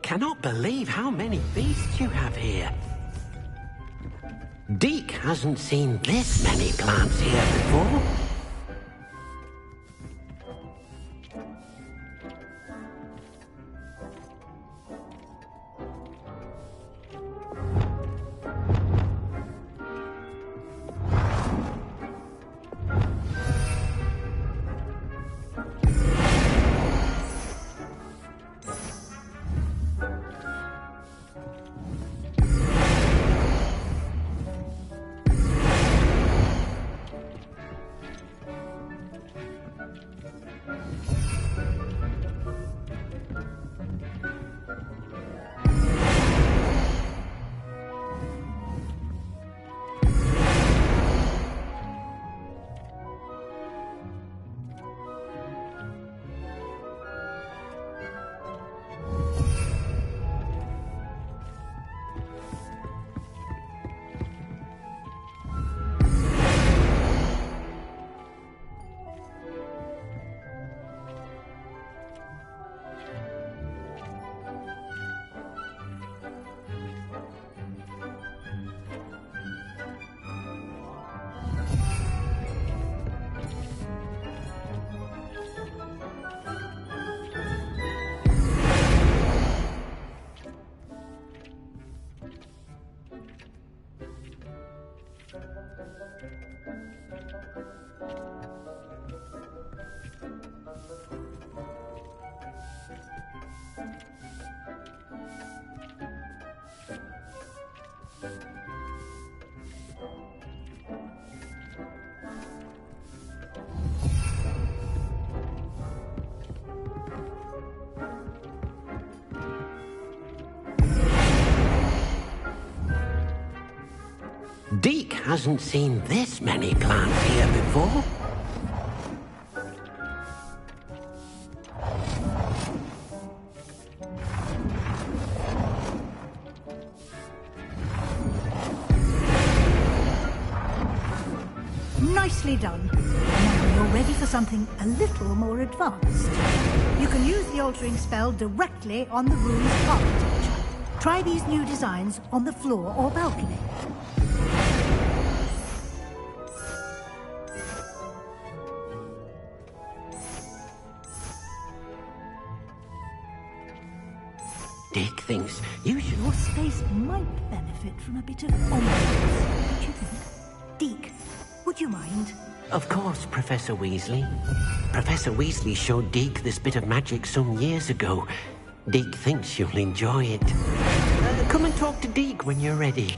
cannot believe how many beasts you have here. Deke hasn't seen this many plants here before. Deke hasn't seen this many plants here before. Nicely done. Now you're ready for something a little more advanced. You can use the altering spell directly on the room's architecture. Try these new designs on the floor or balcony. Deke thinks you should... Your space might benefit from a bit of ambiance. What do you think? Deke, would you mind? Of course, Professor Weasley. Professor Weasley showed Deke this bit of magic some years ago. Deke thinks you'll enjoy it. Come and talk to Deke when you're ready.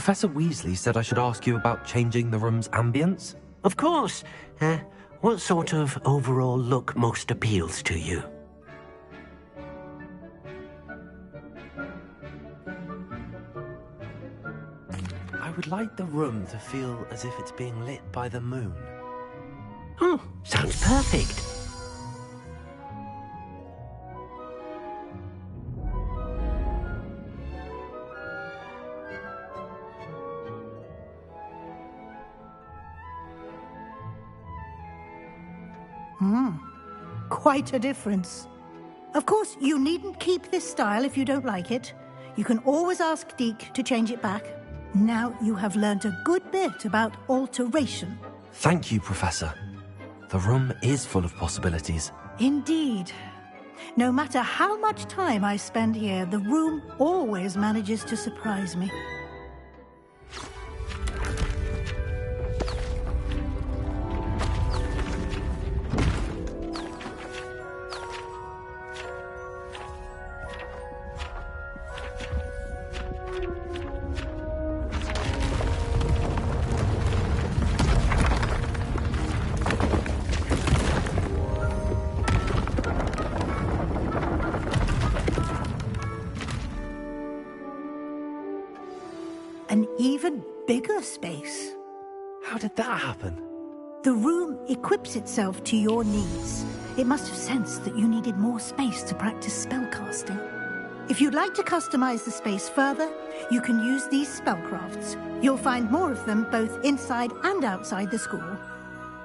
Professor Weasley said I should ask you about changing the room's ambience. Of course. What sort of overall look most appeals to you? I would like the room to feel as if it's being lit by the moon. Oh, sounds perfect. Quite a difference. Of course, you needn't keep this style if you don't like it. You can always ask Deke to change it back. Now you have learned a good bit about alteration. Thank you, Professor. The room is full of possibilities. Indeed. No matter how much time I spend here, the room always manages to surprise me. An even bigger space. How did that happen? The room equips itself to your needs. It must have sensed that you needed more space to practice spellcasting. If you'd like to customize the space further, you can use these spellcrafts. You'll find more of them both inside and outside the school.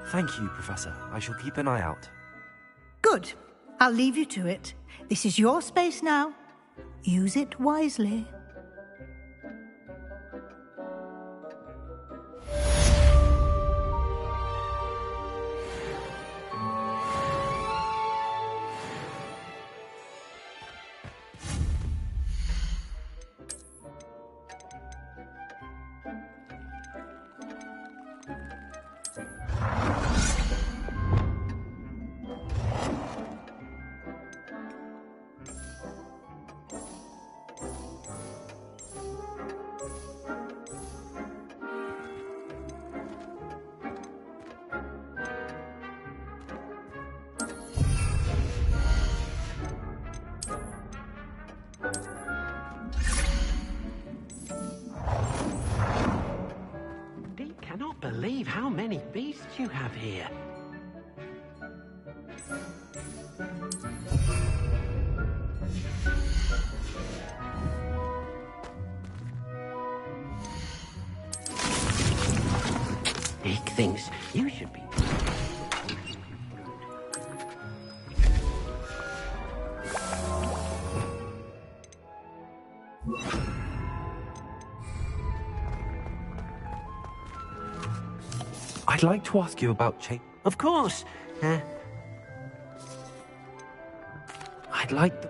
Thank you, Professor. I shall keep an eye out. Good. I'll leave you to it. This is your space now. Use it wisely. Cannot believe how many beasts you have here. Dick thinks you should be... I'd like to ask you about Of course. I'd like the...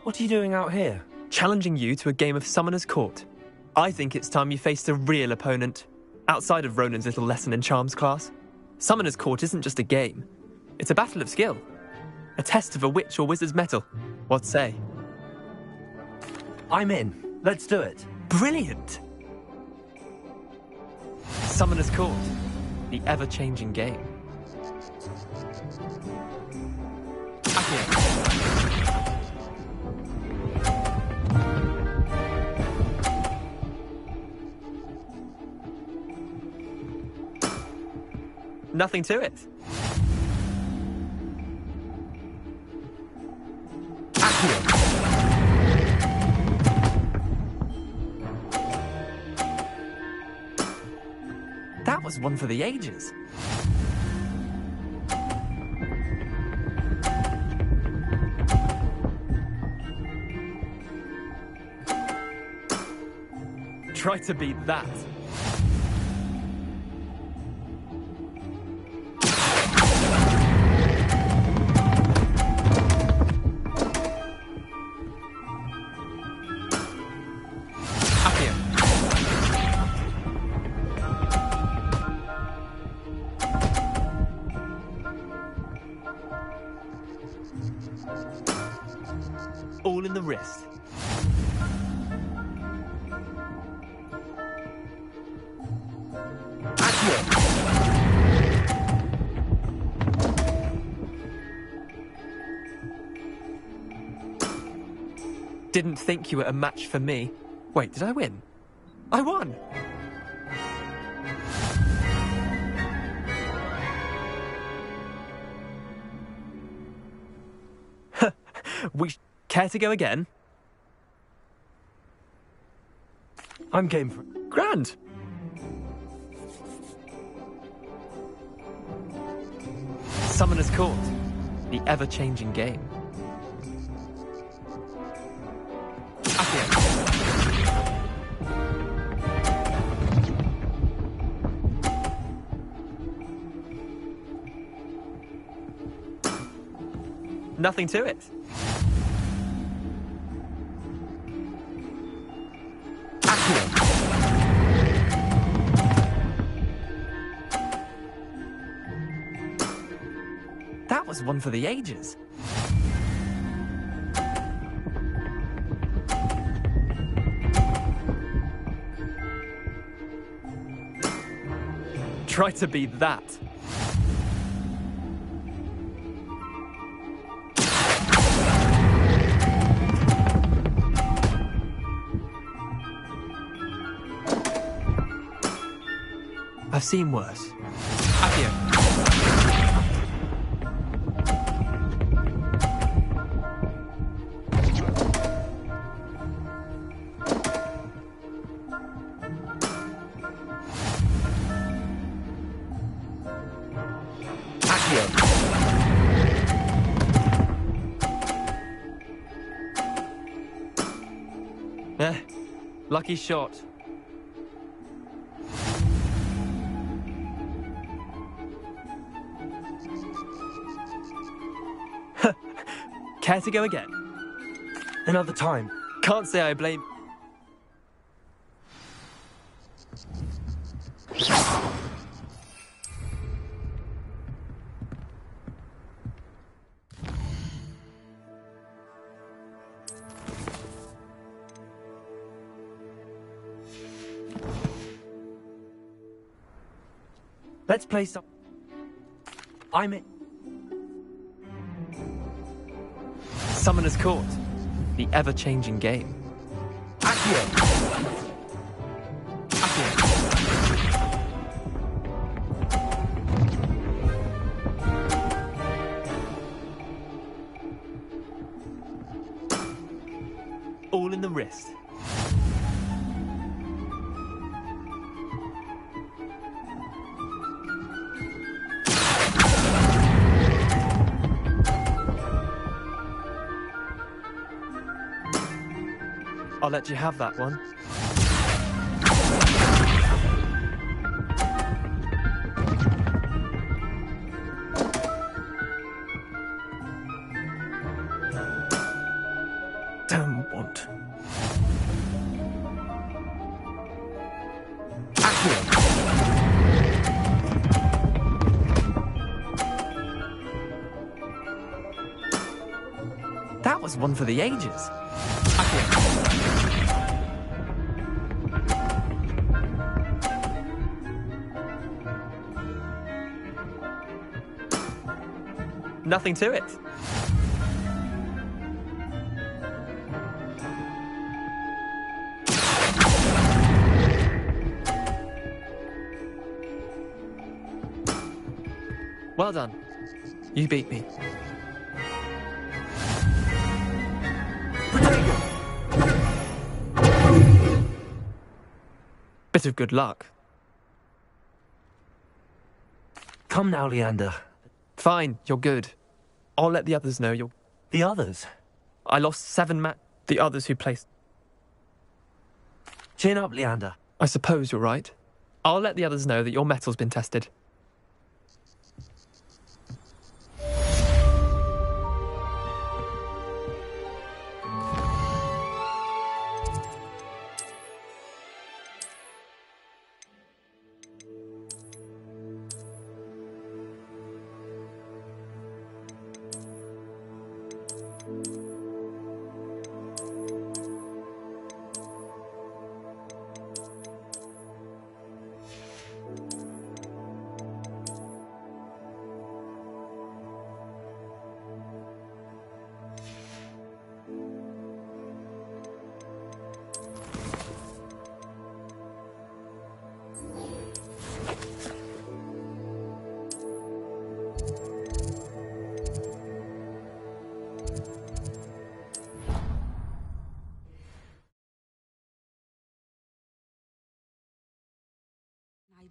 What are you doing out here? Challenging you to a game of Summoner's Court. I think it's time you faced a real opponent, outside of Ronan's little lesson in charms class. Summoner's Court isn't just a game. It's a battle of skill. A test of a witch or wizard's mettle. What say? I'm in. Let's do it. Brilliant! Summoner's Court, the ever-changing game. Accio. Nothing to it. Accio. That was one for the ages. Try to beat that. All in the wrist. Didn't think you were a match for me. Wait, did I win? I won! Care to go again? I'm game for... Grand! Summoner's Court, the ever-changing game. Accio. Nothing to it. That was one for the ages. Try to beat that. I've seen worse. Accio. Lucky shot. Care to go again? Another time. Can't say I blame... Let's play some... I'm in. Summoner's Court, the ever-changing game. Accio. All in the wrist. I'll let you have that one. That was one for the ages. Nothing to it. Well done. You beat me. Bit of good luck. Come now, Leander. Fine, you're good. I'll let the others know you're... The others? I lost 7 the others who placed... Chin up, Leander. I suppose you're right. I'll let the others know that your metal's been tested.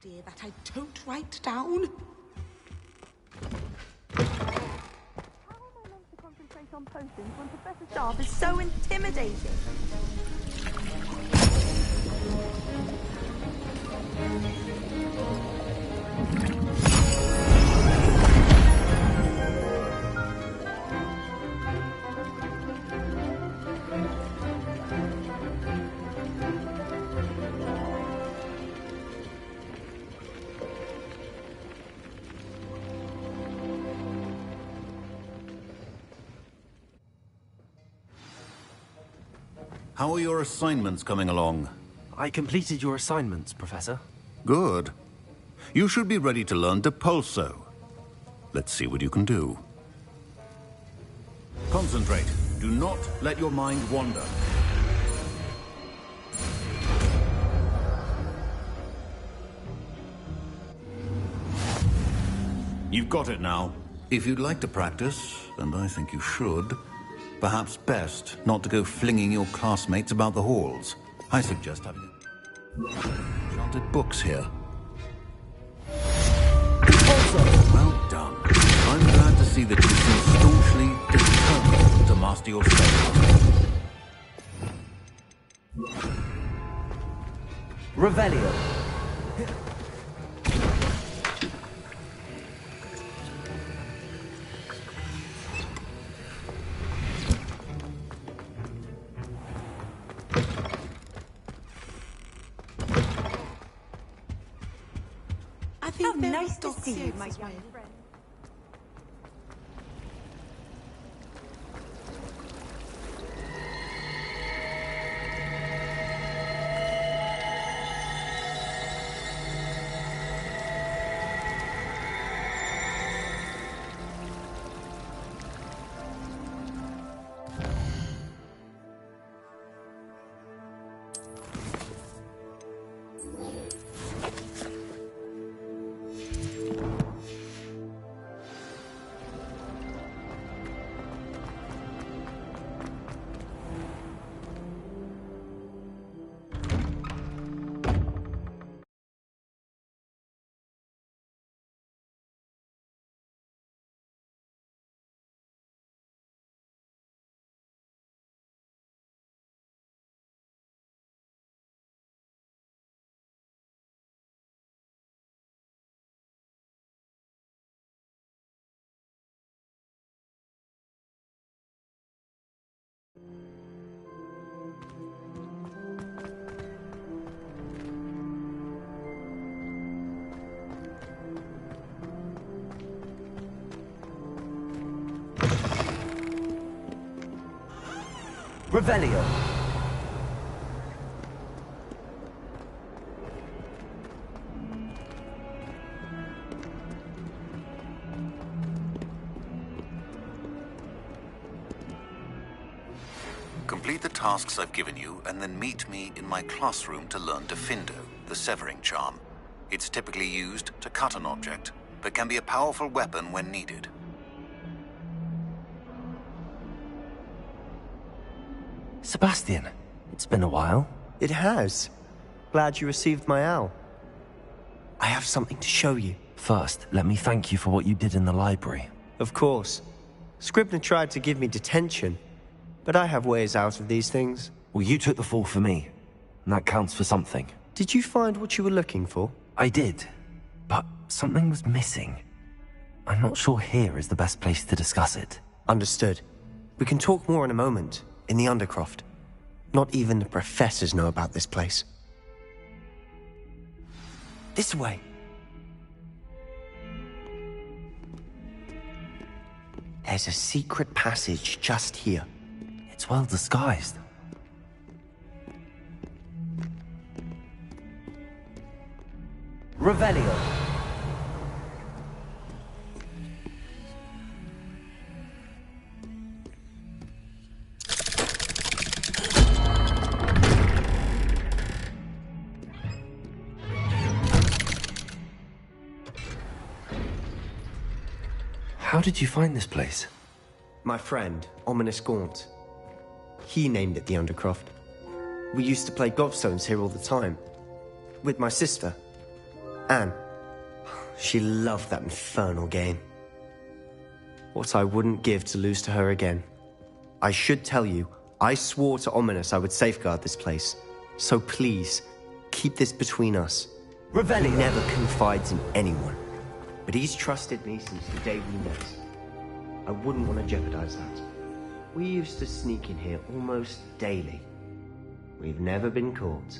Idea that I don't write down. How am I meant to concentrate on potions when Professor Sharp is so intimidating? How are your assignments coming along? I completed your assignments, Professor. Good. You should be ready to learn Depulso. Let's see what you can do. Concentrate. Do not let your mind wander. You've got it now. If you'd like to practice, and I think you should, perhaps best not to go flinging your classmates about the halls. I suggest having enchanted books here. Well done. I'm glad to see that you seem staunchly determined to master your spells. Revelio. How nice to see you, my young friend. Revelio. Complete the tasks I've given you, and then meet me in my classroom to learn Defindo, the severing charm. It's typically used to cut an object, but can be a powerful weapon when needed. Sebastian, it's been a while. It has. Glad you received my owl. I have something to show you. First, let me thank you for what you did in the library. Of course. Scribner tried to give me detention, but I have ways out of these things. Well, you took the fall for me, and that counts for something. Did you find what you were looking for? I did, but something was missing. I'm not sure here is the best place to discuss it. Understood. We can talk more in a moment, in the Undercroft. Not even the professors know about this place. This way. There's a secret passage just here. It's well disguised. Revelio. How did you find this place? My friend, Ominous Gaunt. He named it the Undercroft. We used to play gobstones here all the time. With my sister, Anne. She loved that infernal game. What I wouldn't give to lose to her again. I should tell you, I swore to Ominous I would safeguard this place. So please, keep this between us. Revelio. He never confides in anyone. But he's trusted me since the day we met. I wouldn't want to jeopardize that. We used to sneak in here almost daily. We've never been caught.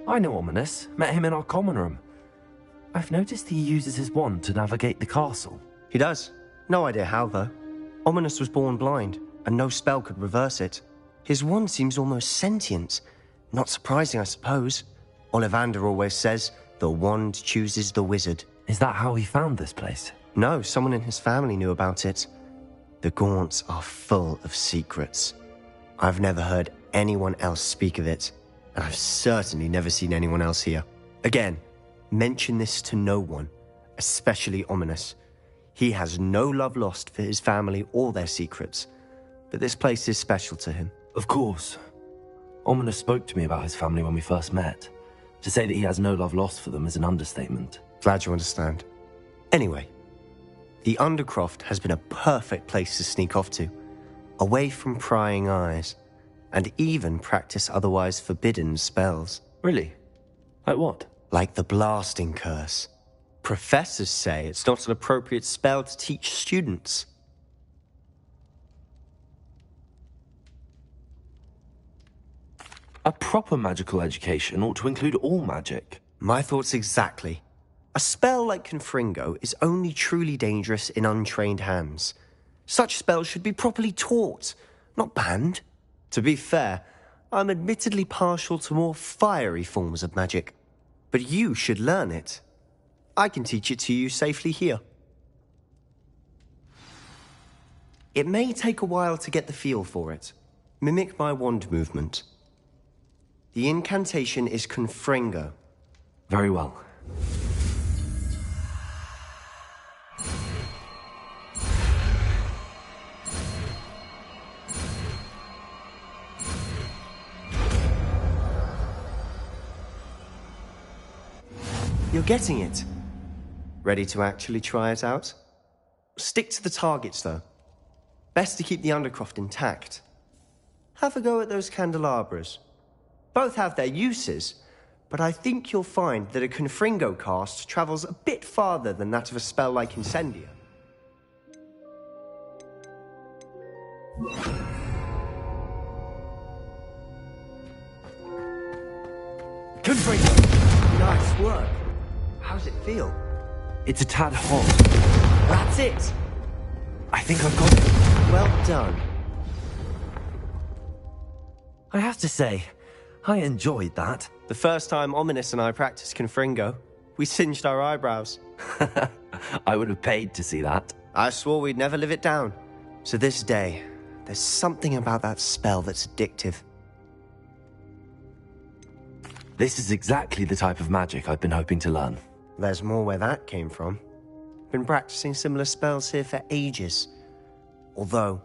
I know Ominous. Met him in our common room. I've noticed he uses his wand to navigate the castle. He does. No idea how, though. Ominous was born blind, and no spell could reverse it. His wand seems almost sentient. Not surprising, I suppose. Ollivander always says, the wand chooses the wizard. Is that how he found this place? No, someone in his family knew about it. The Gaunts are full of secrets. I've never heard anyone else speak of it. And I've certainly never seen anyone else here. Again, mention this to no one, especially Ominous. He has no love lost for his family or their secrets, but this place is special to him. Of course. Ominous spoke to me about his family when we first met. To say that he has no love lost for them is an understatement. Glad you understand. Anyway, the Undercroft has been a perfect place to sneak off to, away from prying eyes. And even practice otherwise forbidden spells. Really? Like what? Like the blasting curse. Professors say it's not an appropriate spell to teach students. A proper magical education ought to include all magic. My thoughts exactly. A spell like Confringo is only truly dangerous in untrained hands. Such spells should be properly taught, not banned. To be fair, I'm admittedly partial to more fiery forms of magic. But you should learn it. I can teach it to you safely here. It may take a while to get the feel for it. Mimic my wand movement. The incantation is Confringo. Very well. You're getting it. Ready to actually try it out? Stick to the targets, though. Best to keep the Undercroft intact. Have a go at those candelabras. Both have their uses, but I think you'll find that a Confringo cast travels a bit farther than that of a spell like Incendia. Confringo! Nice work. How's it feel? It's a tad hot. That's it! I think I've got it. Well done. I have to say, I enjoyed that. The first time Ominous and I practiced Confringo, we singed our eyebrows. I would have paid to see that. I swore we'd never live it down. So this day, there's something about that spell that's addictive. This is exactly the type of magic I've been hoping to learn. There's more where that came from. Been practicing similar spells here for ages. Although,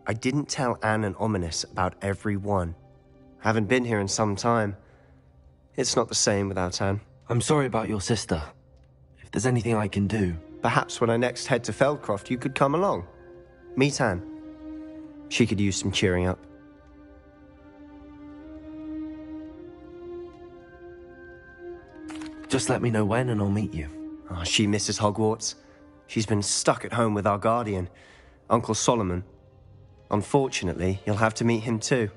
I didn't tell Anne and Ominous about every one. Haven't been here in some time. It's not the same without Anne. I'm sorry about your sister. If there's anything I can do... Perhaps when I next head to Feldcroft, you could come along. Meet Anne. She could use some cheering up. Just let me know when and I'll meet you. Oh, she misses Hogwarts. She's been stuck at home with our guardian, Uncle Solomon. Unfortunately, you'll have to meet him too.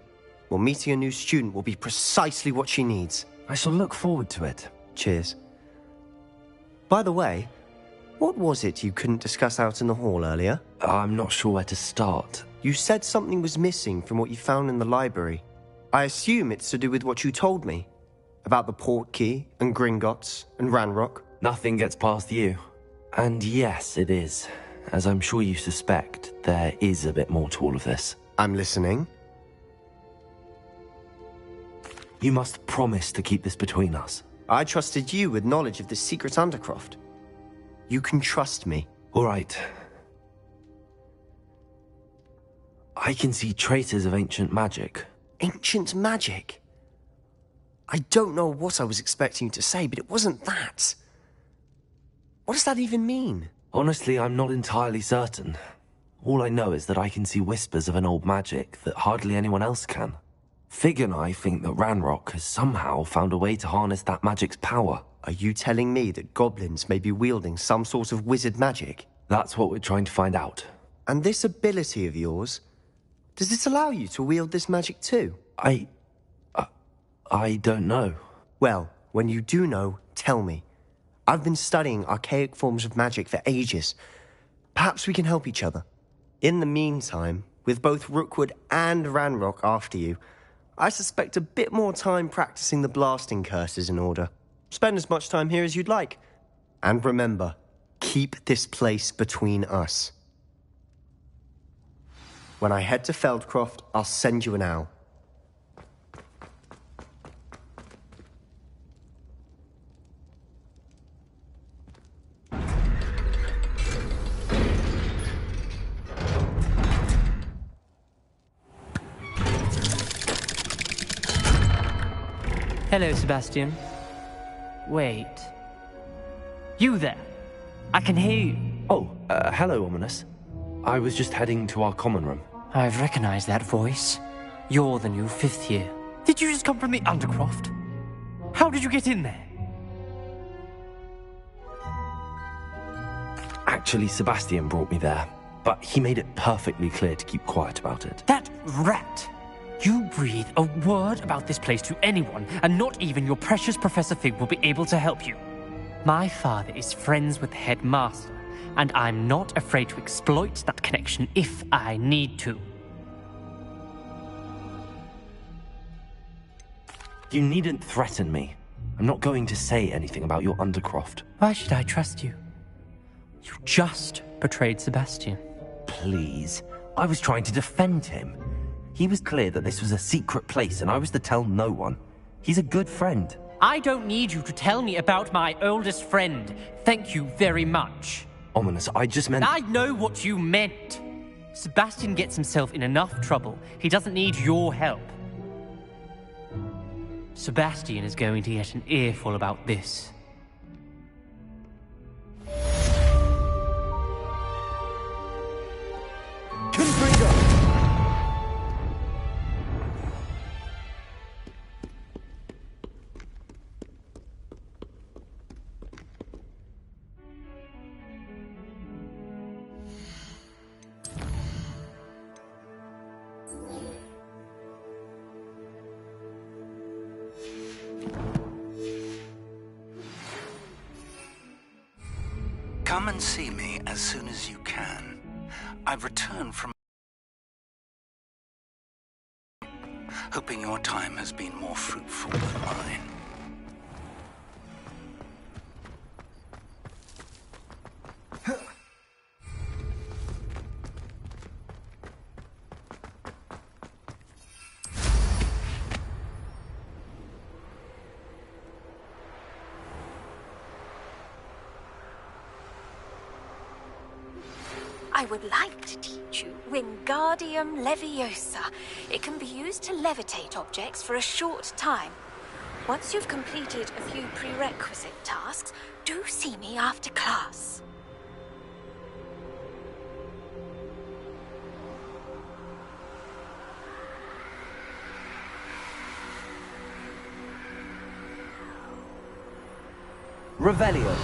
Well, meeting a new student will be precisely what she needs. I shall look forward to it. Cheers. By the way, what was it you couldn't discuss out in the hall earlier? I'm not sure where to start. You said something was missing from what you found in the library. I assume it's to do with what you told me. About the Portkey, and Gringotts, and Ranrock. Nothing gets past you. And yes, it is. As I'm sure you suspect, there is a bit more to all of this. I'm listening. You must promise to keep this between us. I trusted you with knowledge of the secret Undercroft. You can trust me. All right. I can see traces of ancient magic. Ancient magic? I don't know what I was expecting you to say, but it wasn't that. What does that even mean? Honestly, I'm not entirely certain. All I know is that I can see whispers of an old magic that hardly anyone else can. Fig and I think that Ranrock has somehow found a way to harness that magic's power. Are you telling me that goblins may be wielding some sort of wizard magic? That's what we're trying to find out. And this ability of yours, does it allow you to wield this magic too? I don't know. Well, when you do know, tell me. I've been studying archaic forms of magic for ages. Perhaps we can help each other. In the meantime, with both Rookwood and Ranrock after you, I suspect a bit more time practicing the blasting curse is in order. Spend as much time here as you'd like. And remember, keep this place between us. When I head to Feldcroft, I'll send you an owl. Hello, Sebastian. Wait. You there? I can hear you. Oh, hello, Ominous. I was just heading to our common room. I've recognized that voice. You're the new 5th year. Did you just come from the Undercroft? How did you get in there? Actually, Sebastian brought me there, but he made it perfectly clear to keep quiet about it. That rat! You breathe a word about this place to anyone, and not even your precious Professor Fig will be able to help you. My father is friends with the headmaster, and I'm not afraid to exploit that connection if I need to. You needn't threaten me. I'm not going to say anything about your Undercroft. Why should I trust you? You just betrayed Sebastian. Please. I was trying to defend him. He was clear that this was a secret place and I was to tell no one. He's a good friend. I don't need you to tell me about my oldest friend. Thank you very much. Ominous, I just meant... I know what you meant. Sebastian gets himself in enough trouble. He doesn't need your help. Sebastian is going to get an earful about this. Come and see me as soon as you can. I've returned from... hoping your time has been more fruitful than mine. I would like to teach you Wingardium Leviosa. It can be used to levitate objects for a short time. Once you've completed a few prerequisite tasks, do see me after class. Revelio.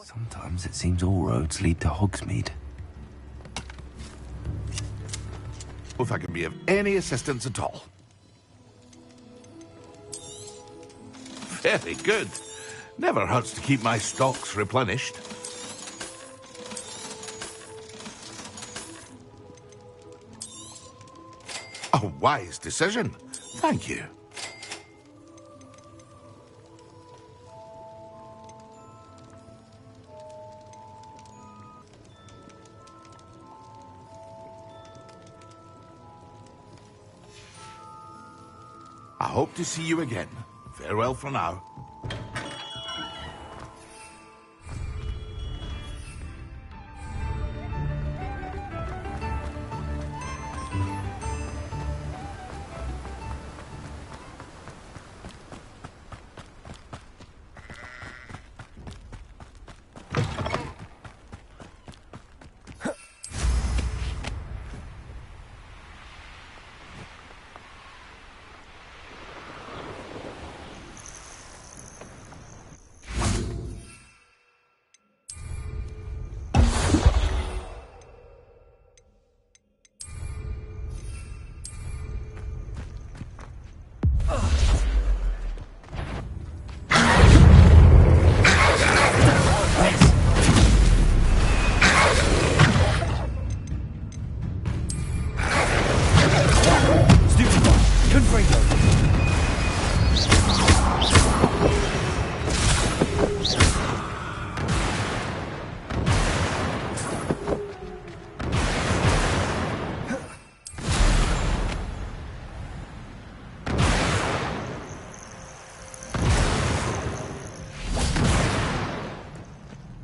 Sometimes it seems all roads lead to Hogsmeade. If I can be of any assistance at all. Very good. Never hurts to keep my stocks replenished. A wise decision. Thank you. I hope to see you again. Farewell for now.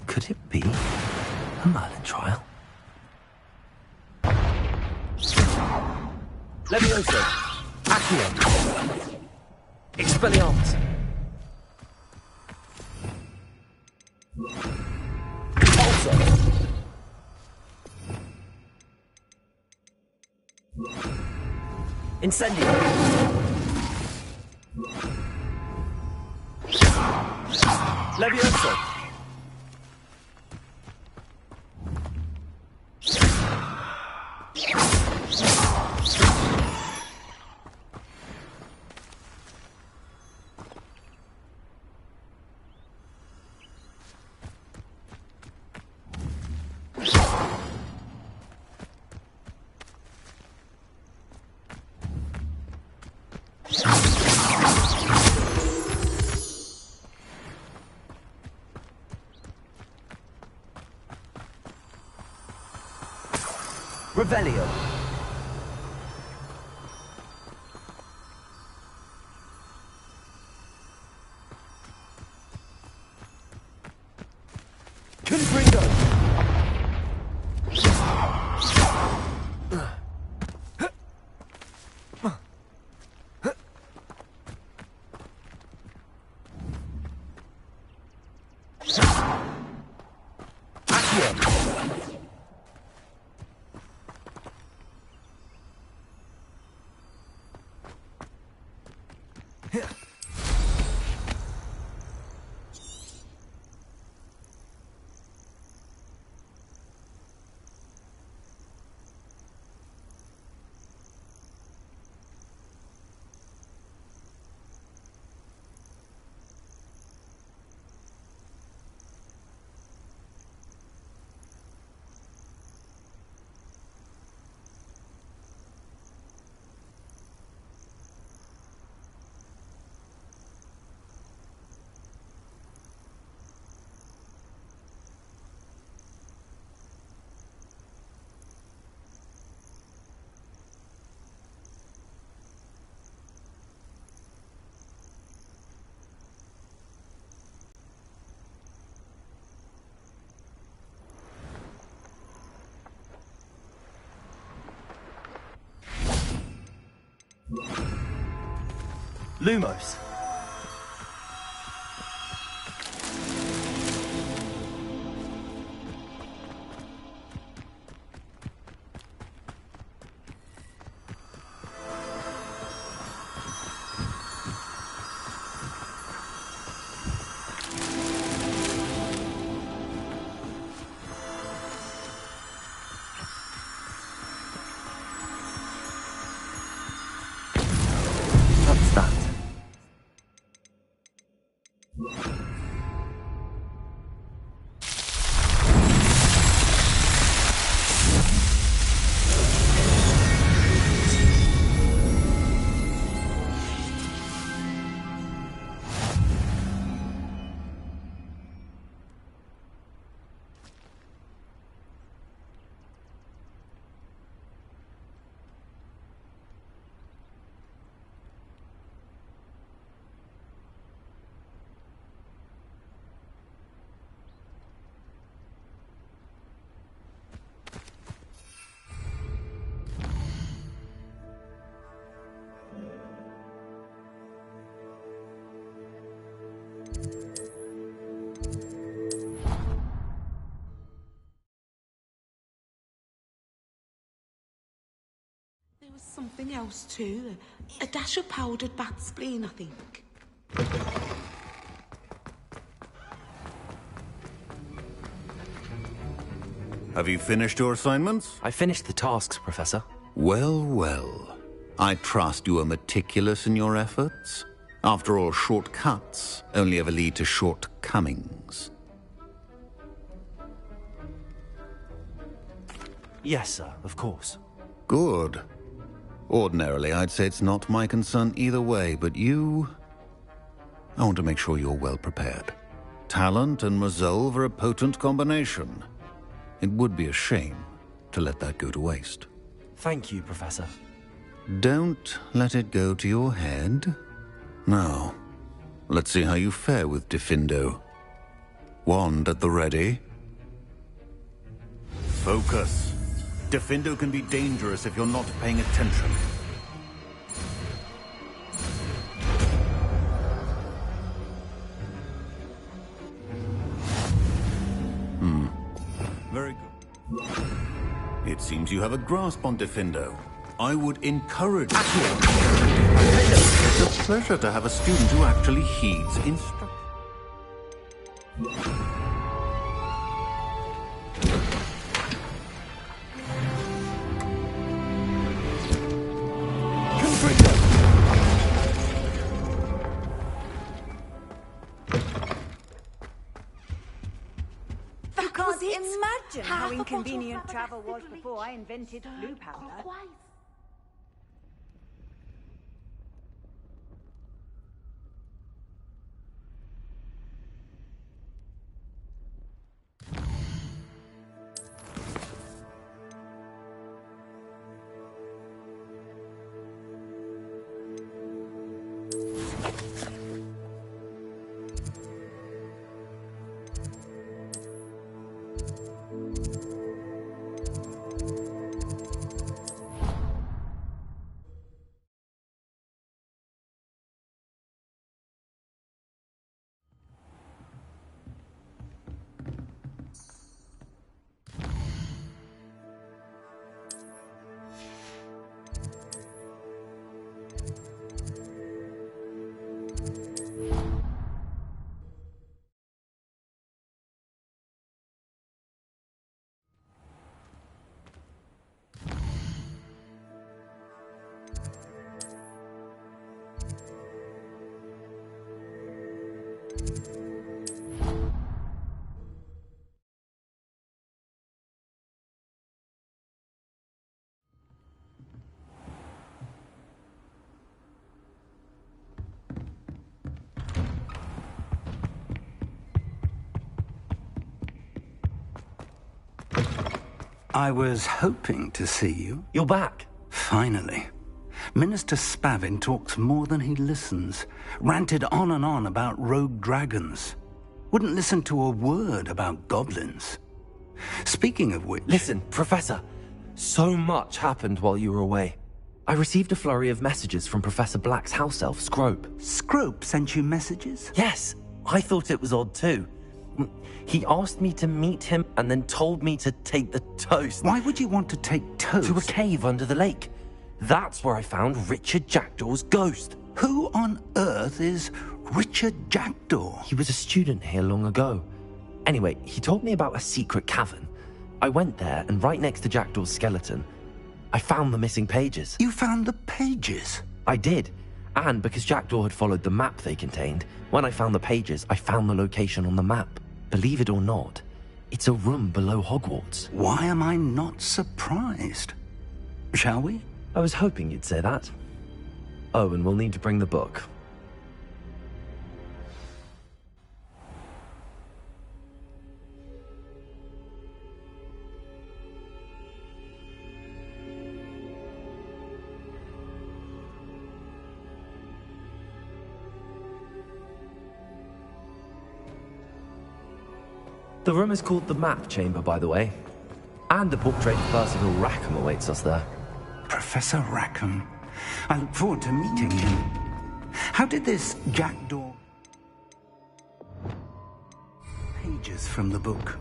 Could it be a Merlin trial? Levioso. Accio. Expelliarmus. Also. Incendio. Levioso. Revelio. Confringo. Lumos. What's that? There was something else too. A dash of powdered bat spleen, I think. Have you finished your assignments? I finished the tasks, Professor. Well, well. I trust you are meticulous in your efforts. After all, shortcuts only ever lead to shortcomings. Yes, sir, of course. Good. Ordinarily, I'd say it's not my concern either way, but you... I want to make sure you're well prepared. Talent and resolve are a potent combination. It would be a shame to let that go to waste. Thank you, Professor. Don't let it go to your head. Now, let's see how you fare with Diffindo. Wand at the ready. Focus. Diffindo can be dangerous if you're not paying attention. Very good. It seems you have a grasp on Diffindo. I would encourage you. It's a pleasure to have a student who actually heeds instruction. Imagine how inconvenient travel was before I invented blue powder. I was hoping to see you. You're back. Finally. Minister Spavin talks more than he listens. Ranted on and on about rogue dragons. Wouldn't listen to a word about goblins. Speaking of which... Listen, Professor. So much happened while you were away. I received a flurry of messages from Professor Black's house elf, Scrope. Scrope sent you messages? Yes. I thought it was odd too. He asked me to meet him and then told me to take the toast. Why would you want to take toast? To a cave under the lake. That's where I found Richard Jackdaw's ghost. Who on earth is Richard Jackdaw? He was a student here long ago. Anyway, he told me about a secret cavern. I went there, and right next to Jackdaw's skeleton, I found the missing pages. You found the pages? I did. And because Jackdaw had followed the map they contained, when I found the pages, I found the location on the map. Believe it or not, it's a room below Hogwarts. Why am I not surprised? Shall we? I was hoping you'd say that. Oh, and we'll need to bring the book. The room is called the Map Chamber, by the way. And the portrait of Percival Rackham awaits us there. Professor Rackham. I look forward to meeting him. How did this Jackdaw... pages from the book?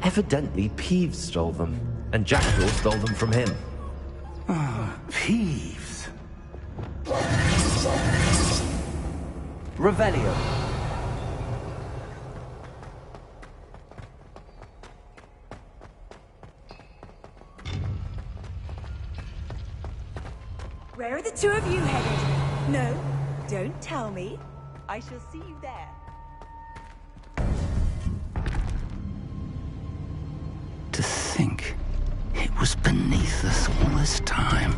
Evidently, Peeves stole them, and Jackdaw stole them from him. Ah, Peeves. Revelio. Where are the two of you headed? No, don't tell me. I shall see you there. To think it was beneath us all this time.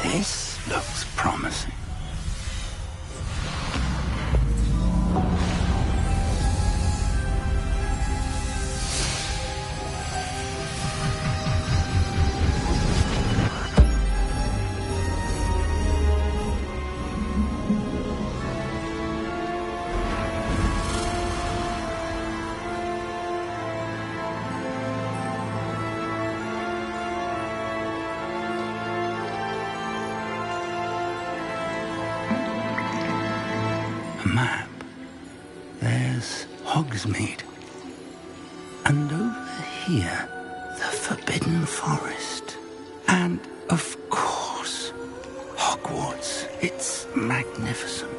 This looks promising. Map. There's Hogsmeade. And over here, the Forbidden Forest. And, of course, Hogwarts. It's magnificent.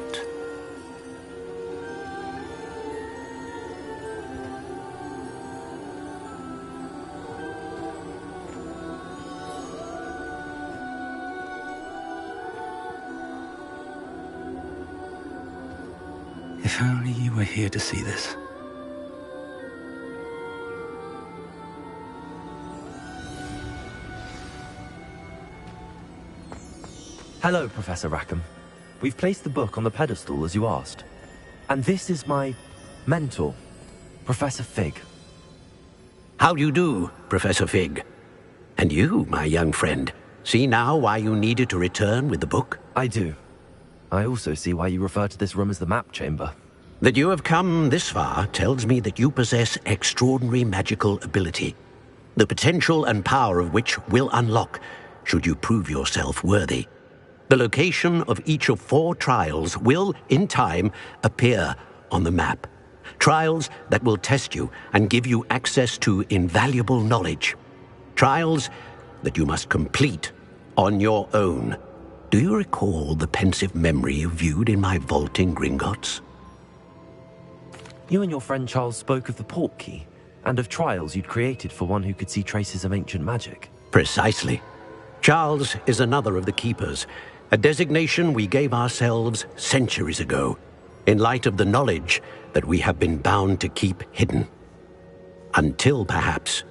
If only you were here to see this. Hello, Professor Rackham. We've placed the book on the pedestal as you asked. And this is my mentor, Professor Fig. How do you do, Professor Fig? And you, my young friend, see now why you needed to return with the book? I do. I also see why you refer to this room as the map chamber. That you have come this far tells me that you possess extraordinary magical ability, the potential and power of which will unlock should you prove yourself worthy. The location of each of 4 trials will, in time, appear on the map. Trials that will test you and give you access to invaluable knowledge. Trials that you must complete on your own. Do you recall the pensive memory you viewed in my vault in Gringotts? You and your friend Charles spoke of the port key, and of trials you'd created for one who could see traces of ancient magic. Precisely. Charles is another of the keepers, a designation we gave ourselves centuries ago, in light of the knowledge that we have been bound to keep hidden. Until, perhaps,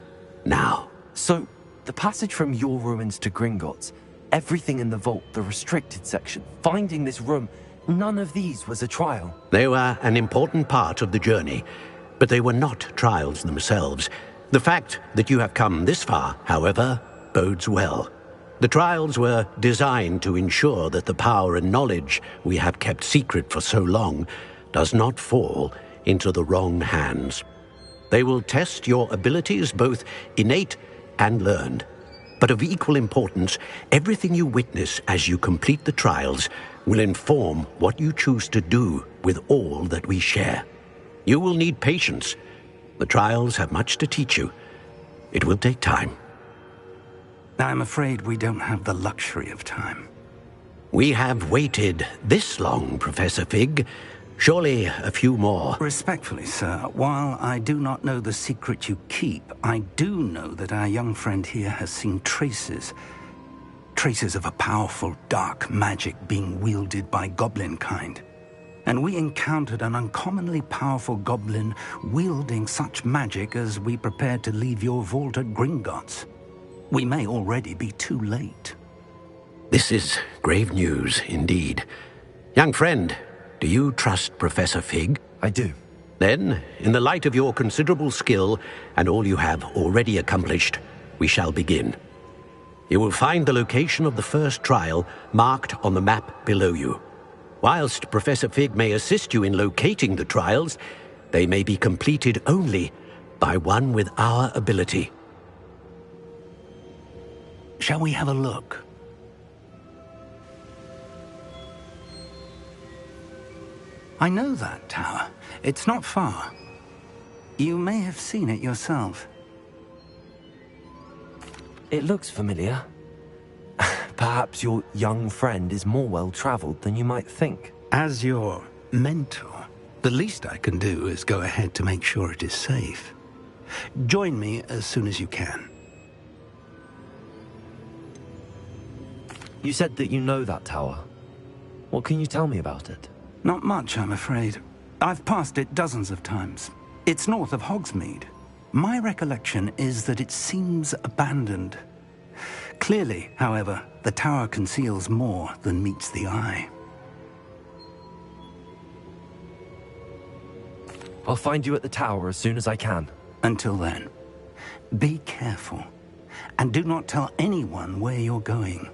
now. So, the passage from your ruins to Gringotts, everything in the vault, the restricted section, finding this room, none of these was a trial. They were an important part of the journey, but they were not trials themselves. The fact that you have come this far, however, bodes well. The trials were designed to ensure that the power and knowledge we have kept secret for so long does not fall into the wrong hands. They will test your abilities, both innate and learned. But of equal importance, everything you witness as you complete the trials will inform what you choose to do with all that we share. You will need patience. The trials have much to teach you. It will take time. I'm afraid we don't have the luxury of time. We have waited this long, Professor Fig. Surely a few more. Respectfully, sir, while I do not know the secret you keep, I do know that our young friend here has seen traces of a powerful dark magic being wielded by goblin kind. And we encountered an uncommonly powerful goblin wielding such magic as we prepared to leave your vault at Gringotts. We may already be too late. This is grave news, indeed. Young friend, do you trust Professor Fig? I do. Then, in the light of your considerable skill and all you have already accomplished, we shall begin. You will find the location of the first trial marked on the map below you. Whilst Professor Fig may assist you in locating the trials, they may be completed only by one with our ability. Shall we have a look? I know that tower. It's not far. You may have seen it yourself. It looks familiar. Perhaps your young friend is more well-traveled than you might think. As your mentor, the least I can do is go ahead to make sure it is safe. Join me as soon as you can. You said that you know that tower. What can you tell me about it? Not much, I'm afraid. I've passed it dozens of times. It's north of Hogsmeade. My recollection is that it seems abandoned. Clearly, however, the tower conceals more than meets the eye. I'll find you at the tower as soon as I can. Until then, be careful, and do not tell anyone where you're going.